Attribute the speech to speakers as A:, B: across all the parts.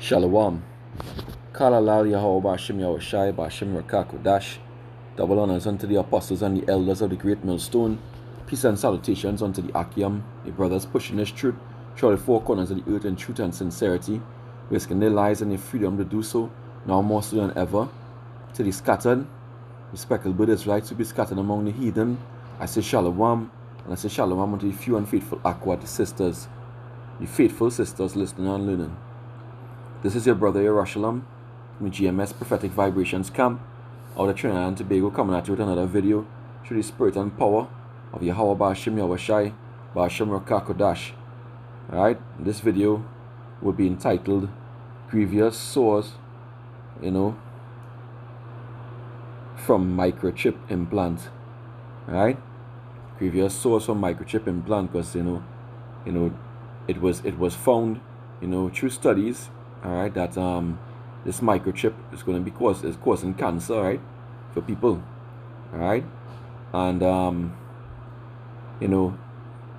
A: Shalom. Kalalal Yahweh Bashim Yahushai Bashim Rakakudash. Double honors unto the apostles and the elders of the great millstone. Peace and salutations unto the Akim, the brothers pushing this truth through the four corners of the earth in truth and sincerity, risking their lives and their freedom to do so, now more so than ever. To the scattered, respectable Israelites to be scattered among the heathen, I say Shalom, and I say Shalom unto the few and faithful Aquat sisters, the faithful sisters listening and learning. This is your brother Yerushalayim from the GMS Prophetic Vibrations Camp out of Trinidad and Tobago, coming at you with another video through the spirit and power of Yahweh Bashim Yahushai Bashim Rakakodash. Alright, this video will be entitled Grevious Sores, from Microchip Implant. Alright? Grevious sores from Microchip Implant, because it was found, through studies, alright, that this microchip is going to be causing cancer, right, for people, alright, and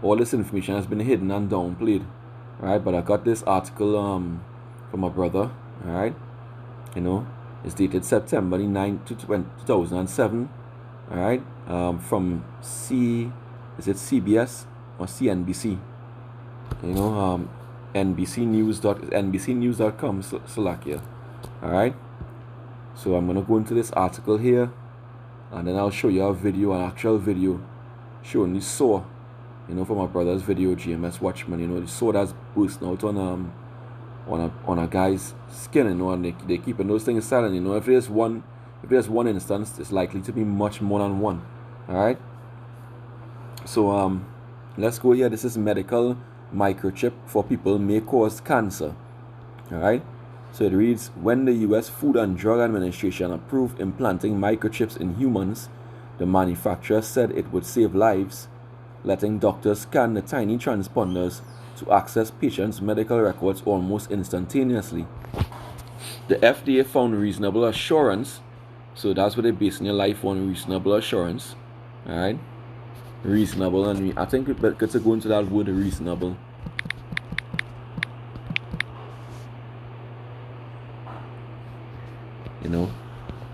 A: all this information has been hidden and downplayed, right? But I got this article from my brother, alright, it's dated September 9th, 2007, alright, from is it CBS or CNBC? NBCnews.com Slovakia. Alright, so I'm gonna go into this article here, and then I'll show you a video, an actual video showing the sore, from my brother's video, GMS Watchman. The sore that's bursting out on a guy's skin, and they keeping those things silent. If there's one instance, it's likely to be much more than one. Alright, so let's go here. This is medical microchip for people may cause cancer. Alright, so it reads, when the US Food and Drug Administration approved implanting microchips in humans, the manufacturer said it would save lives, letting doctors scan the tiny transponders to access patients' medical records almost instantaneously. The FDA found reasonable assurance, so that's what they're basing your life on, reasonable assurance. Alright, reasonable, and I think we better to go into that word reasonable.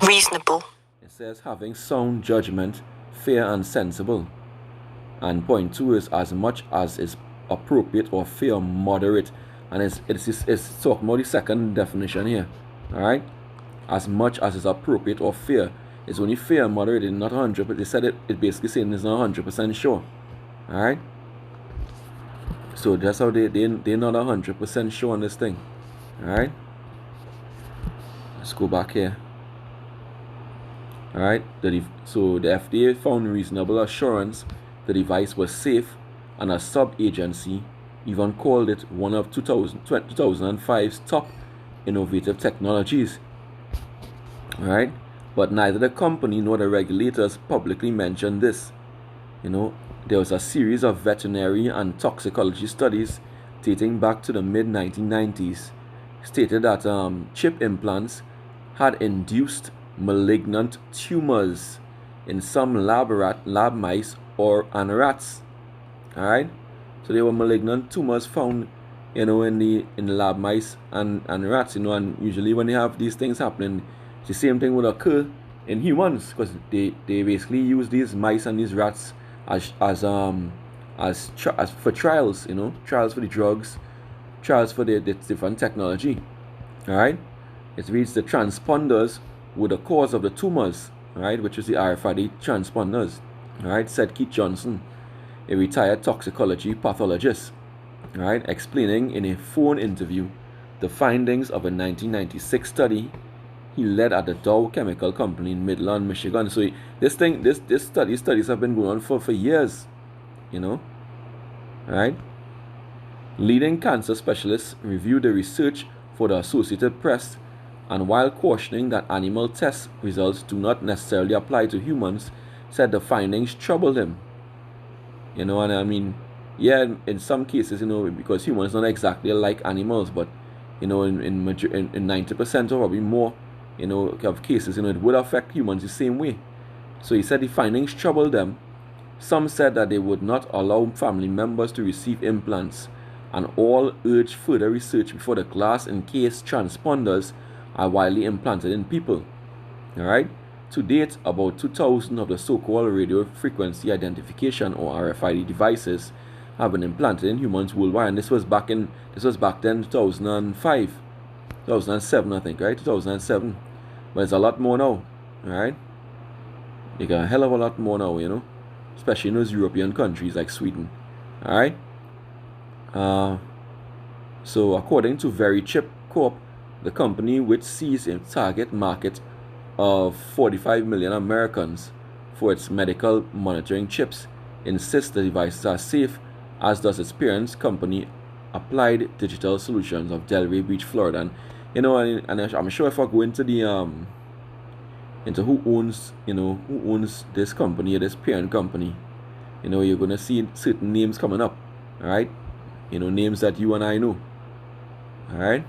B: Reasonable.
A: It says having sound judgment, fair and sensible. And point two is as much as is appropriate or fair, moderate. And it's talking about the second definition here. Alright? As much as is appropriate or fair. It's only fair and moderate, it's not 100%, but they said it basically saying it's not 100% sure. Alright? So that's how they're not 100% sure on this thing. Alright? Let's go back here. Alright? So the FDA found reasonable assurance the device was safe, and a sub-agency even called it one of 2005's top innovative technologies. Alright? But neither the company nor the regulators publicly mentioned this. There was a series of veterinary and toxicology studies dating back to the mid-1990s stated that chip implants had induced malignant tumors in some lab mice and rats. Alright? So there were malignant tumors found, in the lab mice and rats, and usually when they have these things happening, the same thing would occur in humans, because they basically use these mice and these rats as for trials, trials for the drugs, trials for the different technology. Alright? It reads the transponders were the cause of the tumors, alright, which is the RFID transponders, alright, said Keith Johnson, a retired toxicology pathologist, alright, explaining in a phone interview the findings of a 1996 study he led at the Dow Chemical Company in Midland, Michigan. So studies have been going on for years, right? Leading cancer specialists reviewed the research for the Associated Press, and while cautioning that animal test results do not necessarily apply to humans, said the findings troubled him. And I mean, yeah, in some cases, because humans are not exactly like animals, but in 90% or probably more, of cases, it would affect humans the same way. So he said the findings troubled them. Some said that they would not allow family members to receive implants and all urge further research before the glass encased transponders are widely implanted in people. Alright? To date, about 2,000 of the so-called radio frequency identification or RFID devices have been implanted in humans worldwide, and this was back then 2005, 2007, I think, right? 2007. But it's a lot more now, alright? You got a hell of a lot more now, you know, especially in those European countries like Sweden, alright? So according to Microchip Corp, the company, which sees a target market of 45 million Americans for its medical monitoring chips, insists the devices are safe, as does its parent company, Applied Digital Solutions of Delray Beach, Florida. And you know, and I'm sure if I go into the into who owns this company or this parent company, you know, you're gonna see certain names coming up, all right? You know, names that you and I know, all right?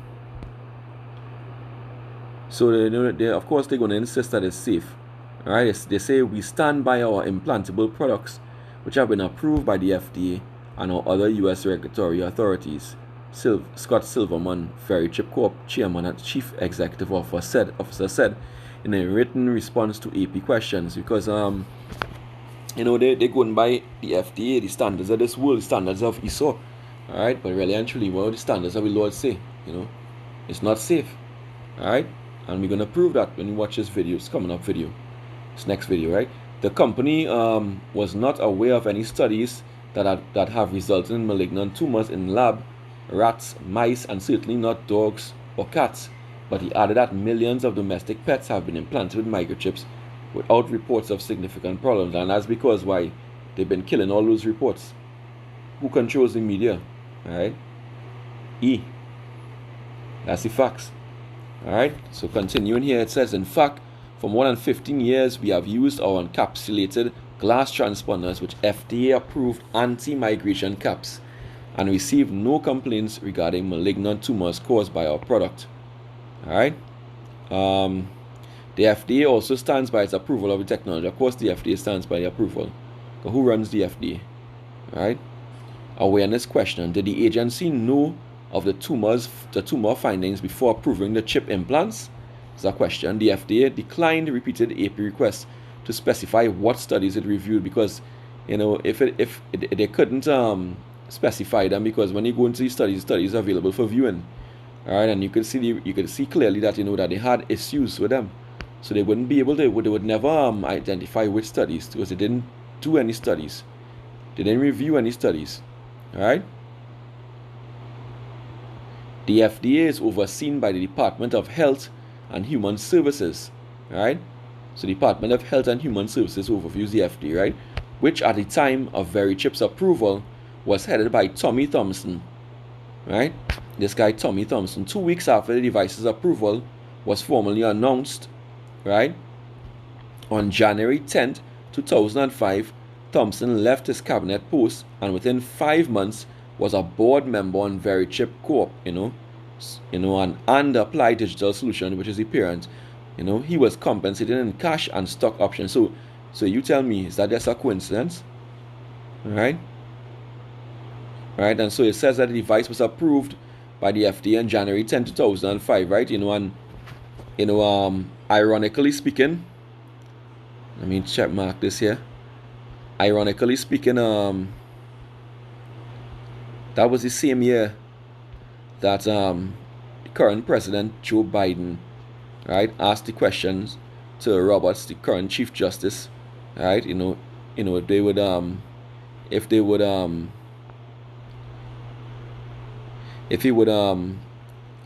A: So of course they're going to insist that it's safe. All right, they say we stand by our implantable products, which have been approved by the FDA and our other U.S. regulatory authorities. Scott Silverman, Microchip Corp chairman and chief executive officer said in a written response to AP questions, because you know, they're going by the FDA, the standards of this world, the standards of ISO. All right, but really and truly, well, the standards of the Lord say, you know, it's not safe. All right. And we're going to prove that when you watch this video. It's coming up video. This next video, right? The company was not aware of any studies that have resulted in malignant tumors in lab, rats, mice, and certainly not dogs or cats. But he added that millions of domestic pets have been implanted with microchips without reports of significant problems. And that's because why? They've been killing all those reports. Who controls the media? All right? That's the facts. Alright, so continuing here, it says, in fact, for more than 15 years, we have used our encapsulated glass transponders, which FDA-approved anti-migration caps, and received no complaints regarding malignant tumors caused by our product. Alright, the FDA also stands by its approval of the technology. Of course, the FDA stands by the approval. But who runs the FDA? Alright, awareness question. Did the agency know of the tumor findings before approving the chip implants? Is a question. The FDA declined repeated AP requests to specify what studies it reviewed, because, you know, if they couldn't specify them, because when you go into these studies are available for viewing. All right, and you could see clearly that, you know, that they had issues with them, so they wouldn't be able to. They would never identify which studies, because they didn't do any studies. They didn't review any studies. All right. The FDA is overseen by the Department of Health and Human Services, right? So the Department of Health and Human Services overviews the FDA, right? Which at the time of Microchip's approval was headed by Tommy Thompson, right? This guy, Tommy Thompson. 2 weeks after the device's approval was formally announced, right? On January 10th, 2005, Thompson left his cabinet post, and within 5 months was a board member on Microchip Corp, and Applied Digital Solution, which is the parent. You know, he was compensated in cash and stock options. So you tell me, is that just a coincidence? Right? Right, and so it says that the device was approved by the FDA on January 10, 2005, right? Ironically speaking, let me check mark this here. Ironically speaking, that was the same year that the current president Joe Biden, right, asked the questions to Roberts, the current Chief Justice, right? They would if he would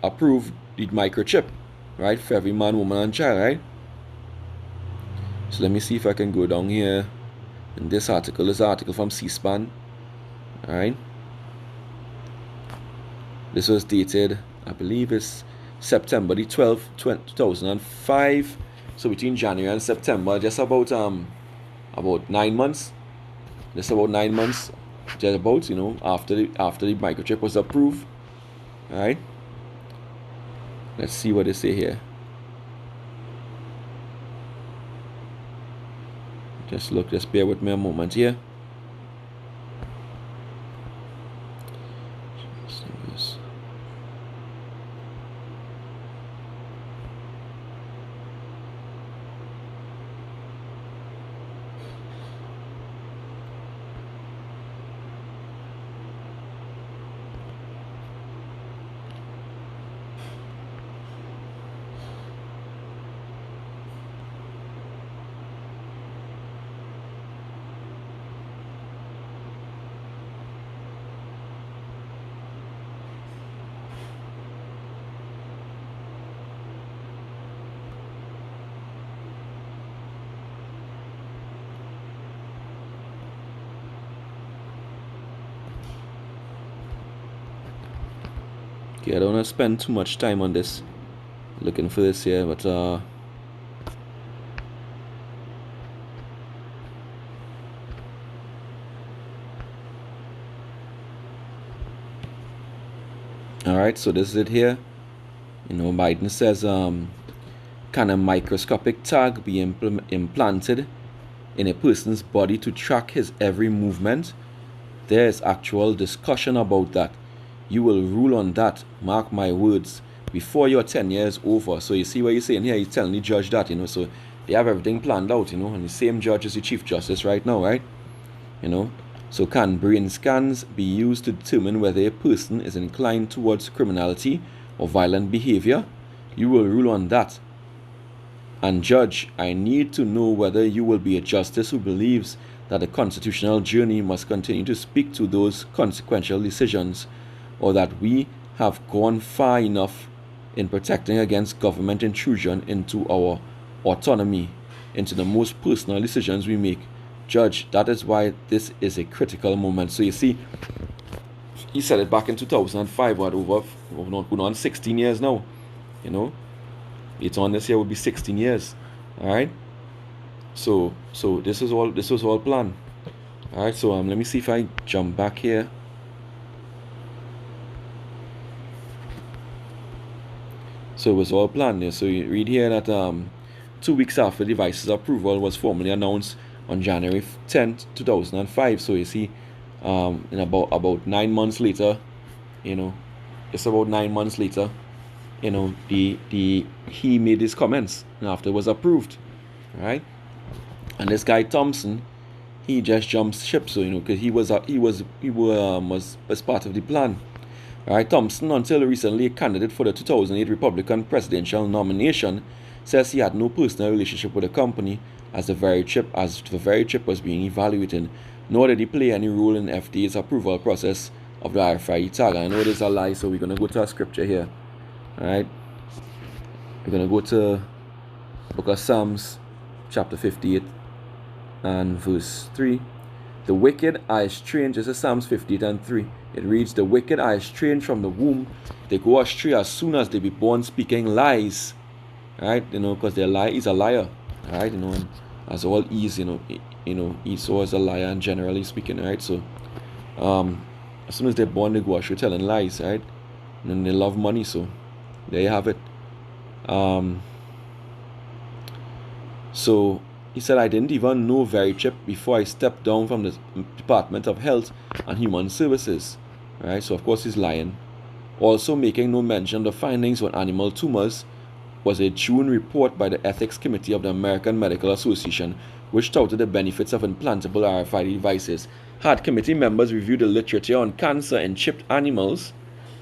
A: approve the microchip, right, for every man, woman, and child, right? So let me see if I can go down here in this article from C-SPAN, all right? This was dated, I believe it's September the 12th, 2005. So between January and September, just about 9 months. Just about 9 months, just about, after the microchip was approved. Alright. Let's see what they say here. Just bear with me a moment here. Okay, I don't want to spend too much time on this, looking for this here, but alright, so this is it here. Biden says, can a microscopic tag be implanted in a person's body to track his every movement? There's actual discussion about that. You will rule on that, mark my words, before your 10 years over. So you see what he's saying here? He's telling the judge that, so they have everything planned out, and the same judge is the Chief Justice right now, right? So can brain scans be used to determine whether a person is inclined towards criminality or violent behavior? You will rule on that. And judge, I need to know whether you will be a justice who believes that the constitutional journey must continue to speak to those consequential decisions, or that we have gone far enough in protecting against government intrusion into our autonomy, into the most personal decisions we make. Judge, that is why this is a critical moment. So you see, he said it back in 2005, what, going on 16 years now, It's on this year would be 16 years. Alright? So this was all planned. Alright, so let me see if I jump back here. So it was all planned. So you read here that 2 weeks after the device's approval was formally announced on January 10th, 2005. So you see, in about 9 months later, it's about 9 months later, he made his comments after it was approved, right? And this guy Thompson, he just jumped ship, so because he was part of the plan, right? Thompson, until recently a candidate for the 2008 Republican presidential nomination, says he had no personal relationship with the company as the very chip was being evaluated, nor did he play any role in FDA's approval process of the RFID tag. I know it is a lie, so we're gonna go to our scripture here. Alright, we're going to go to Book of Psalms, chapter 58 and verse 3. The wicked are estranged. This is Psalms 58 and 3. It reads, the wicked are estranged from the womb. They go astray as soon as they be born, speaking lies. Alright, because he's a liar. Alright, and as all is, Esau is a liar, and generally speaking, right? So, as soon as they're born, they go astray telling lies, right? And they love money, so there you have it. So he said, I didn't even know Verichip before I stepped down from the Department of Health and Human Services. Right? So of course he's lying. Also making no mention of the findings on animal tumors was a June report by the Ethics Committee of the American Medical Association, which touted the benefits of implantable RFID devices. Had committee members reviewed the literature on cancer in chipped animals?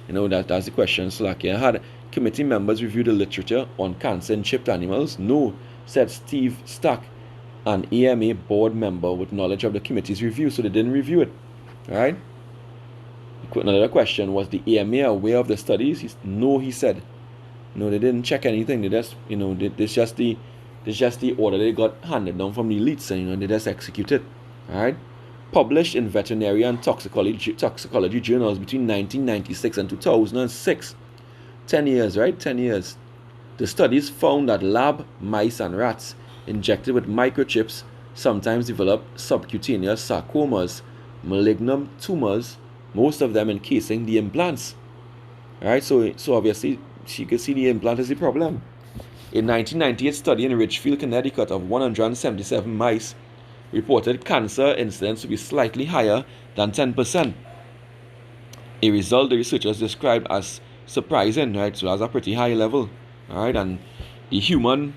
A: That's the question, Slack. Had committee members reviewed the literature on cancer in chipped animals? No, said Steve Stack, an AMA board member with knowledge of the committee's review, so they didn't review it. Alright? Another question, was the AMA aware of the studies? No, he said. No, they didn't check anything. They just, this just the order they got handed down from the elites, and they just execute it. Alright? Published in veterinary and toxicology journals between 1996 and 2006. 10 years, right? 10 years. The studies found that lab mice and rats injected with microchips sometimes develop subcutaneous sarcomas, malignant tumors, most of them encasing the implants. Alright, so obviously she could see the implant as the problem. A 1998 study in Ridgefield, Connecticut of 177 mice reported cancer incidence to be slightly higher than 10%. A result the researchers described as surprising, right? So that's a pretty high level, alright? And the human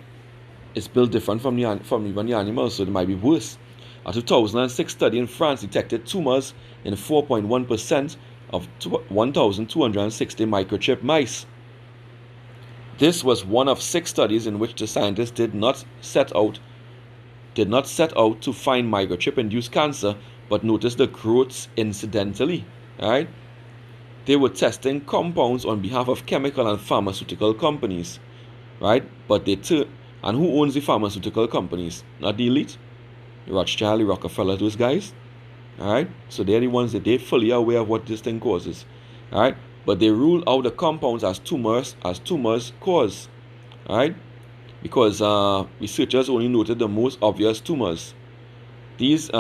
A: is built different from even the animal, so it might be worse. A 2006 study in France detected tumors in 4.1% of 1,260 microchip mice. This was one of 6 studies in which the scientists did not set out to find microchip-induced cancer, but noticed the growths incidentally. Right? They were testing compounds on behalf of chemical and pharmaceutical companies. Right? And who owns the pharmaceutical companies? Not the elite. Rothschild, Rockefeller, those guys. Alright? So they're the ones that they're fully aware of what this thing causes. Alright? but they ruled out the compounds as tumors cause. All right, because researchers only noted the most obvious tumors. These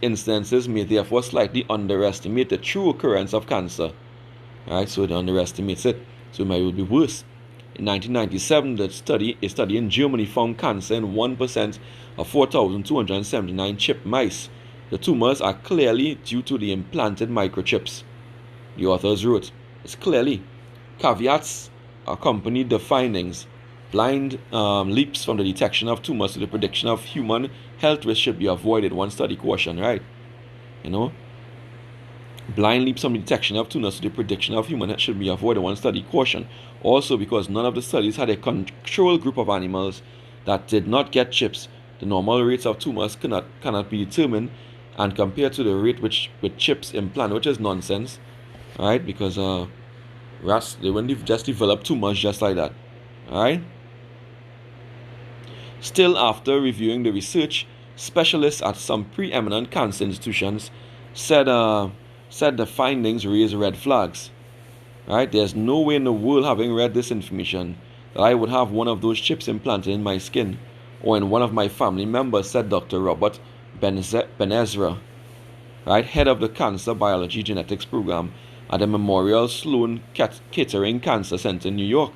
A: instances may therefore slightly underestimate the true occurrence of cancer. All right, so it underestimates it, so it might be worse. In 1997, a study in Germany found cancer in 1% of 4,279 chip mice. The tumors are clearly due to the implanted microchips. The authors wrote, it's clearly. Caveats accompanied the findings. Blind leaps from the detection of tumors to the prediction of human health risk should be avoided. One study caution, right? Blind leaps from the detection of tumors to the prediction of human health should be avoided. One study caution. Also, because none of the studies had a control group of animals that did not get chips, the normal rates of tumors cannot be determined and compared to the rate with chips implanted, which is nonsense, right? Because rats, they wouldn't just develop tumors just like that, all right? Still, after reviewing the research, specialists at some preeminent cancer institutions said the findings raise red flags. Right? There's no way in the world, having read this information, that I would have one of those chips implanted in my skin or in one of my family members, said Dr. Robert Ben-Ezra, right, head of the Cancer Biology Genetics Program at the Memorial Sloan Kettering Cancer Center in New York.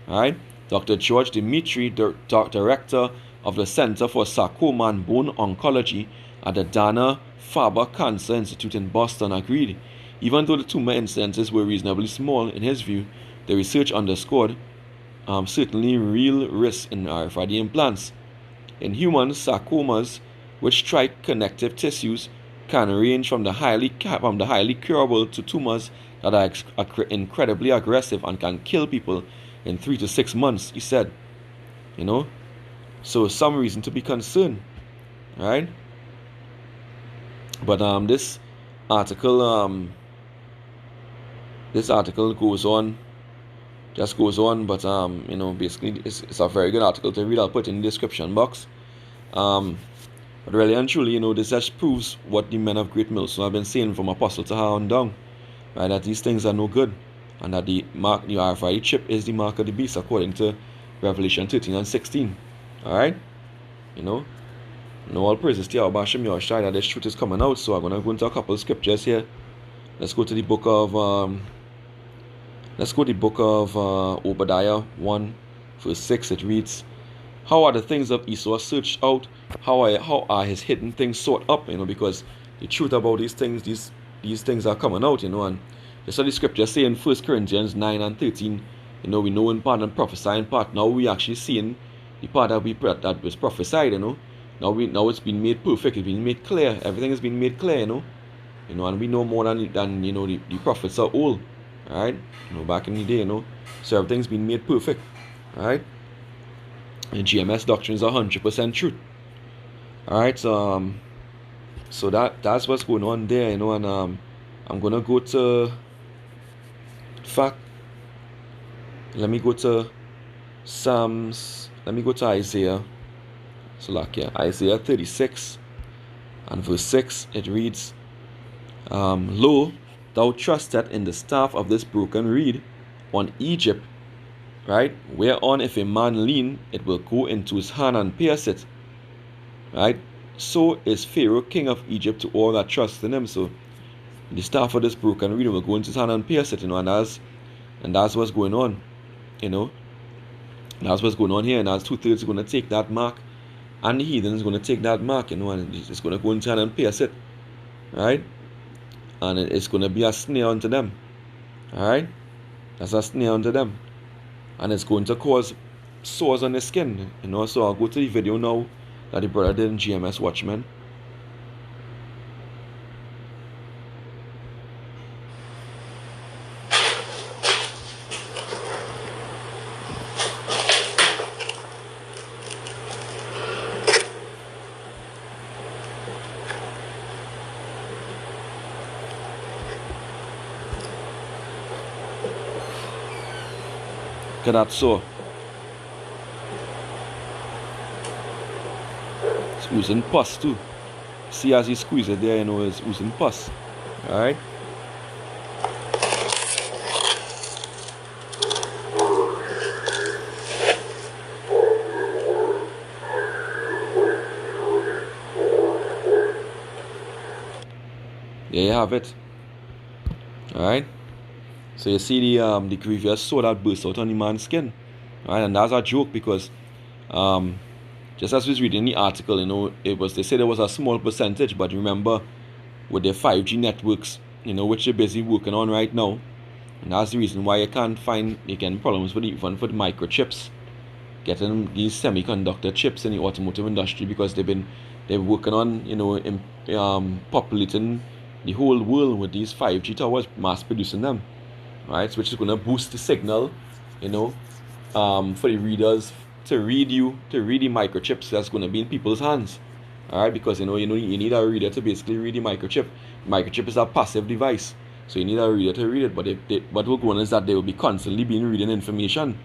A: Right? Dr. George Dimitri, director of the Center for Sarcoma and Bone Oncology at the Dana-Farber Cancer Institute in Boston, agreed. Even though the tumor incidences were reasonably small, in his view, the research underscored certainly real risks in RFID implants. In humans, sarcomas, which strike connective tissues, can range from the highly curable to tumors that are incredibly aggressive and can kill people in 3 to 6 months, he said. So some reason to be concerned, right? But this article goes on, but basically it's a very good article to read. I'll put it in the description box. But really and truly, this just proves what the men of Great Millstone have been saying from Apostle to her on down, right? That these things are no good, and that the RFID chip is the mark of the beast, according to Revelation 13 and 16. All right, all praises to Yahweh Hashem Yahushai that this truth is coming out. So I'm gonna go into a couple of scriptures here. Let's go to the book of Obadiah 1 verse 6. It reads, "How are the things of Esau searched out? How are his hidden things sought up?" Because the truth about these things are coming out. And that's what the scripture say in 1 Corinthians 9 and 13. We know in part and prophesy in part. Now we actually seeing the part that was prophesied. Now it's been made perfect. It's been made clear. Everything has been made clear. And we know more than the prophets are old. All right. Back in the day. So everything's been made perfect. All right. And GMS doctrine is 100% truth. All right. So that's what's going on there. And I'm gonna go to. In fact, let me go to Psalms. Let me go to Isaiah. So Isaiah 36 and verse 6. It reads, "Lo, thou trustest in the staff of this broken reed, on Egypt, right? Whereon if a man lean, it will go into his hand and pierce it. Right? So is Pharaoh, king of Egypt, to all that trust in him." So the staff of this broken reed will go into his hand and pierce it, and that's what's going on. That's what's going on here, and that's 2/3 going to take that mark, and the heathen is going to take that mark, and it's going to go into hand and pierce it, right? And it's going to be a snare unto them, all right? That's a snare unto them, and it's going to cause sores on the skin, So I'll go to the video now that the brother did in GMS Watchmen. Look at that saw. It's oozing pus too. See, as you squeeze it there, it's oozing pus. Alright? There you have it. Alright. So you see the Grevious sore that burst out on the man's skin. Alright, and that's a joke because just as we was reading the article, they said there was a small percentage, but remember with the 5G networks, which they're busy working on right now. And that's the reason why you can't find problems with even for the microchips, getting these semiconductor chips in the automotive industry, because they're working on populating the whole world with these 5G towers, mass producing them, right? Which is going to boost the signal, for the readers to read the microchips that's going to be in people's hands. All right, because you need a reader to basically read the microchip. Microchip is a passive device, so you need a reader to read it. But what will go on is that they will be constantly reading information,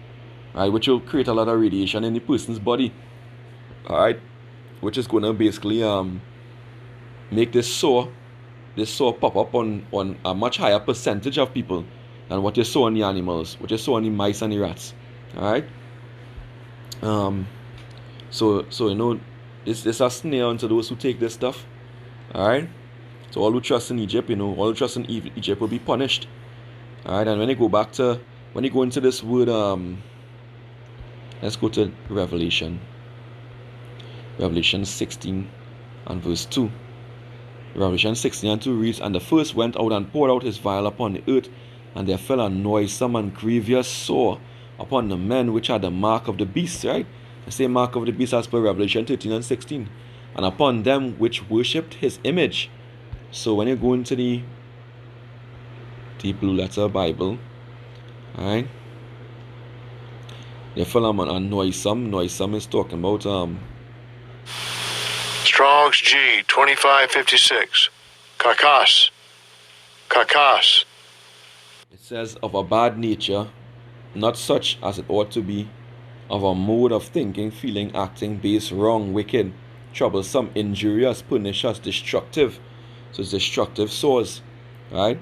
A: right, which will create a lot of radiation in the person's body. All right, which is going to basically make this sore pop up on a much higher percentage of people than what you saw on the animals, what you saw on the mice and the rats. All right. So it's a snare onto those who take this stuff. Alright? So all who trust in Egypt, all who trust in Egypt will be punished. Alright, and when you go into this word, let's go to Revelation 16 and verse 2. Revelation 16 and 2 reads, "And the first went out and poured out his vial upon the earth, and there fell a noisome and grievous sore upon the men which had the mark of the beast," right? The same mark of the beast as per Revelation 13 and 16. "And upon them which worshipped his image." So when you go into the Blue Letter Bible, alright, they fell a noisome. Noisome is talking about
C: Strong's G 2556. Carcass.
A: It says, "Of a bad nature, not such as it ought to be, of a mode of thinking, feeling, acting, base, wrong, wicked, troublesome, injurious, pernicious, destructive." So it's destructive sores, right?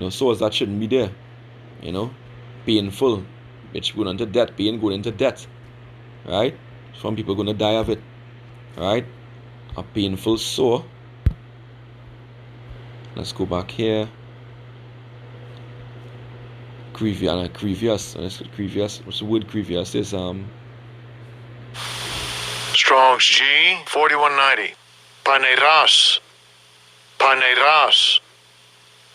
A: Sores that shouldn't be there. Painful, which going into death, pain going into death, right? Some people going to die of it, right? A painful sore. Let's go back here. Grevious. What's the word grievous is?
C: Strong's G 4190. Paneras.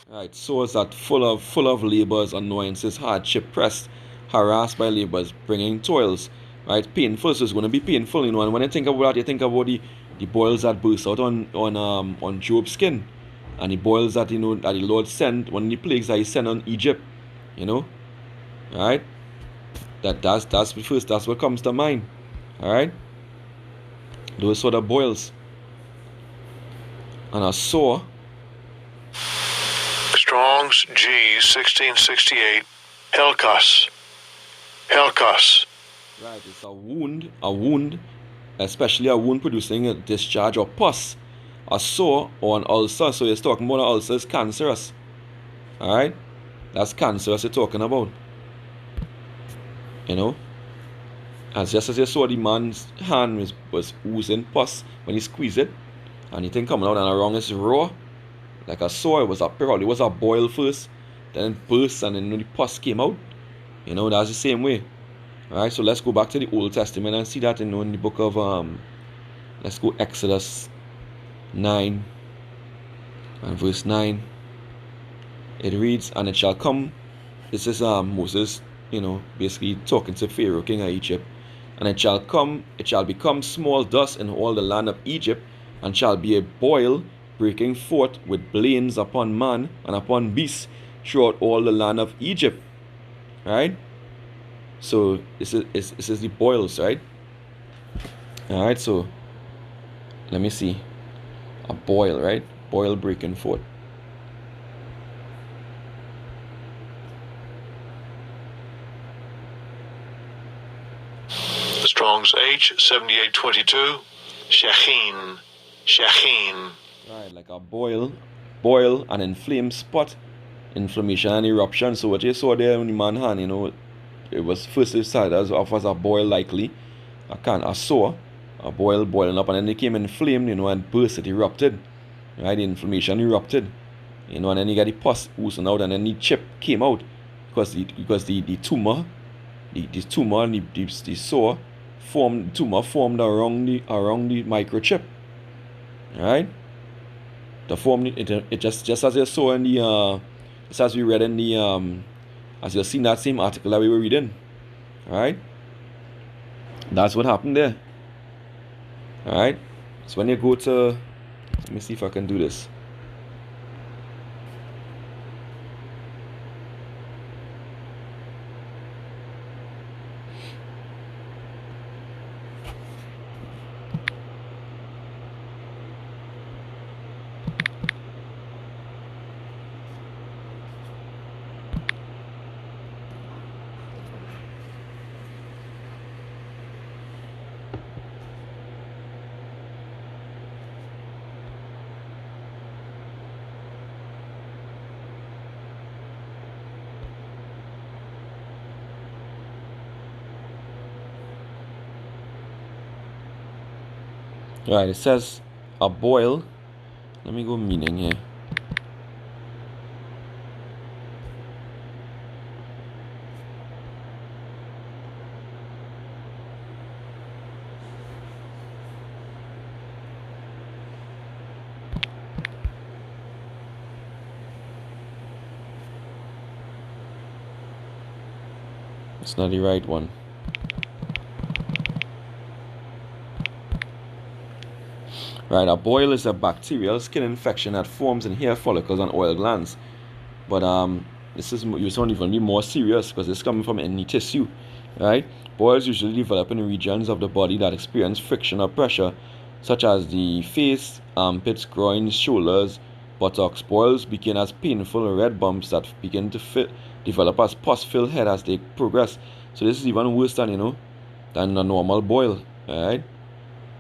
A: Right, sores that full of labors, annoyances, hardship, pressed, harassed by labors, bringing toils. Right, painful. So it's going to be painful, And when you think about that, you think about the boils that burst out on Job's skin, and the boils that that the Lord sent, one of the plagues that He sent on Egypt. Alright? That's what comes to mind. Alright? Those sort of boils. And a sore.
C: Strong's G 1668. Helkas.
A: Right, it's a wound, especially a wound producing a discharge or pus. A sore or an ulcer. So you're talking about an ulcer is cancerous. Alright? That's cancerous you're talking about. As just as you saw the man's hand was oozing pus when he squeezed it, and the thing coming out and around is raw, like a sore. It was a boil first, then it burst, and then the pus came out. That's the same way. Alright, so let's go back to the Old Testament and see that in the book of let's go Exodus 9 and verse 9. It reads, "And it shall come," this is Moses, basically talking to Pharaoh, king of Egypt. "And it shall become small dust in all the land of Egypt, and shall be a boil breaking forth with blains upon man and upon beast throughout all the land of Egypt." Right? So this is the boils, right? Alright, so let me see. A boil, right? Boil breaking forth.
C: Strong's H 7822. Shechin.
A: Right, like a boil, an inflamed spot, inflammation and eruption. So what you saw there in the man's hand, it was first decided as a boil, likely a sore, a boiling up, and then it became inflamed, and burst, it erupted. Right, the inflammation erupted. you know, and then you get the pus oozing out, and then the chip came out because the tumor, the tumor and the sore formed around the microchip. Alright? The form it just as you saw in the just as we read in the as you'll see in that same article that we were reading. Alright? That's what happened there. Alright? So when you go to, let me see if I can do this. Right, it says a boil. Let me go meaning here. It's not the right one. Right, a boil is a bacterial skin infection that forms in hair follicles and oil glands. But this is you sound even be more serious because it's coming from any tissue, right? Boils usually develop in regions of the body that experience friction or pressure, such as the face, armpits, groins, shoulders, buttocks. Boils begin as painful red bumps that begin to develop as pus-filled head as they progress. So this is even worse than than a normal boil, right?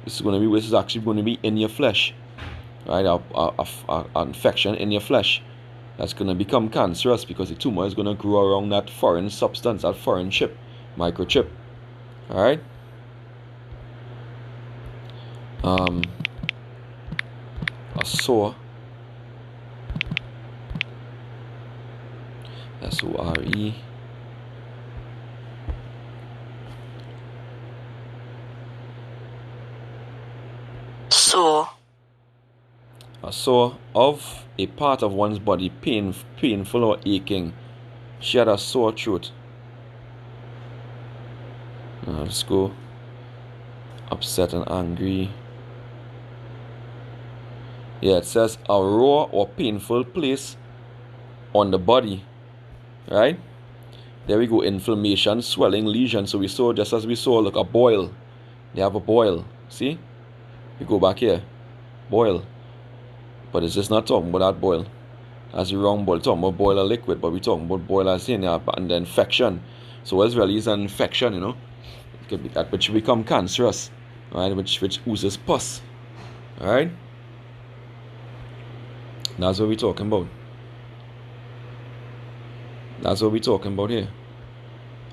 A: This is actually going to be in your flesh, right? A infection in your flesh that's going to become cancerous because the tumor is going to grow around that foreign substance, that foreign chip, microchip. All right. A sore. S-O-R-E.
B: Sore.
A: A sore of a part of one's body, painful or aching. She had a sore throat. Let's go. Upset and angry. Yeah, it says a raw or painful place on the body. Right? There we go. Inflammation, swelling, lesion. So we saw, just as we saw, look, a boil. They have a boil. See? We go back here. Boil. But it's just not talking about that boil. That's the wrong boil. Talking about boil of liquid, but we're talking about boil as in and the infection. So what's really is an infection, It could be that which become cancerous, right? Which oozes pus. Alright? That's what we're talking about. That's what we're talking about here.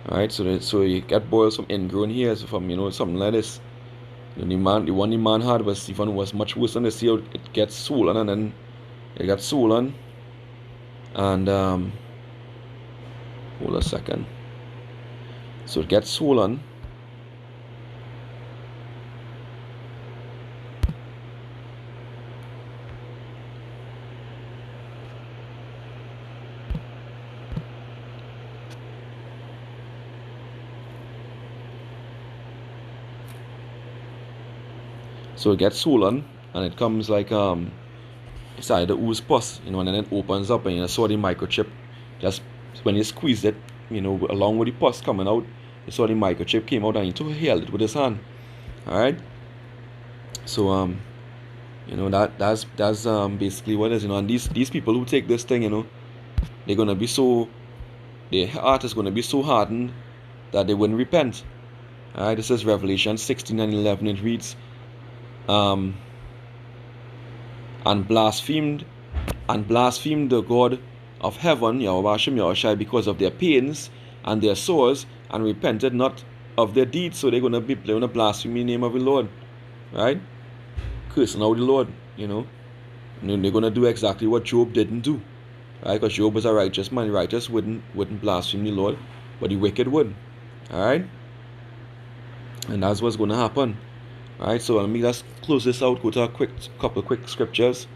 A: Alright, so you get boils from ingrown hairs, from something like this. The one the man had was much worse than this. See how it gets swollen, and then it got swollen. And hold a second. So it gets swollen. So it gets swollen, and it comes like it's either ooze pus, and then it opens up, and you saw the microchip. Just when you squeeze it, along with the pus coming out, you saw the microchip came out, and he held it with his hand. All right. So that's basically what it is. And these people who take this thing, they're gonna be their heart is gonna be so hardened that they wouldn't repent. All right. This is Revelation 16:11. It reads. And blasphemed the God of heaven, Yahweh Hashem Yahushai, because of their pains and their sores, and repented not of their deeds. So they're gonna blaspheme the name of the Lord, right? Cursing out the Lord, they're going to do exactly what Job didn't do, right? Because Job was a righteous man. The righteous wouldn't blaspheme the Lord, but the wicked would. All right, and that's what's going to happen. All right, so let me just close this out. Go to a couple quick scriptures.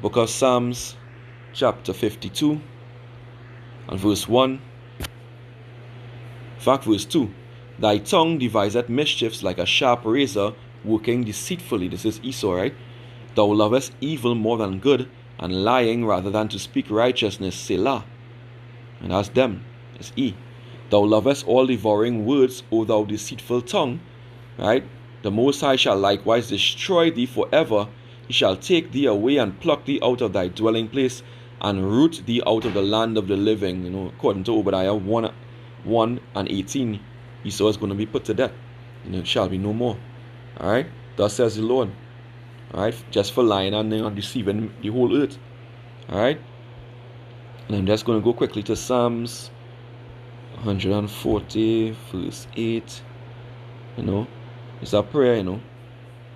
A: Book of Psalms, chapter 52, and verse 1. In fact, verse 2. Thy tongue deviseth mischiefs like a sharp razor, working deceitfully. This is Esau, right? Thou lovest evil more than good, and lying rather than to speak righteousness, Selah. And that's them. It's E. Thou lovest all devouring words, O thou deceitful tongue. Right? The Most High shall likewise destroy thee forever. He shall take thee away and pluck thee out of thy dwelling place, and root thee out of the land of the living. You know, according to Obadiah 1 and 18, Esau is going to be put to death. You know, it shall be no more. Alright? Thus says the Lord. Alright? Just for lying and deceiving the whole earth. Alright? And I'm just going to go quickly to Psalms 140, verse 8. You know, it's a prayer, you know.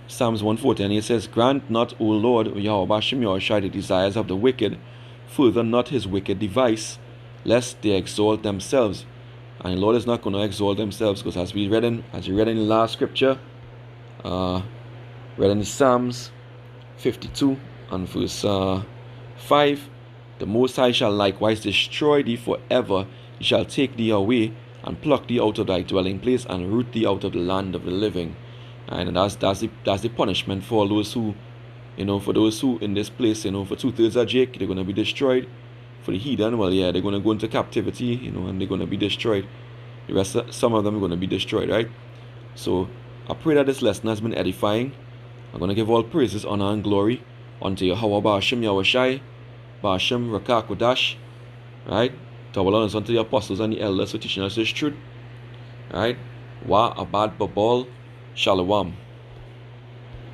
A: Psalms 140, and it says, Grant not, O Lord, Yahweh Bashem Yahushai, the desires of the wicked, further not his wicked device, lest they exalt themselves. And the Lord is not going to exalt themselves, because as you read in the last scripture, read in Psalms 52 and verse 5, the Most High shall likewise destroy thee forever. He shall take thee away and pluck thee out of thy dwelling place and root thee out of the land of the living. And that's the punishment for all those who, you know, for those who in this place, you know, for 2/3 of Jake, they're going to be destroyed. For the heathen, well, yeah, they're going to go into captivity, you know, and they're going to be destroyed. The rest, some of them are going to be destroyed, right? So I pray that this lesson has been edifying. I'm going to give all praises, honor, and glory unto Yahweh Ba'ashem Yahushai, Ba'ashem Rakah Kodash, right? To our Lord, unto the apostles and the elders for teaching us this truth, right? Wa Abad Babal Shalom.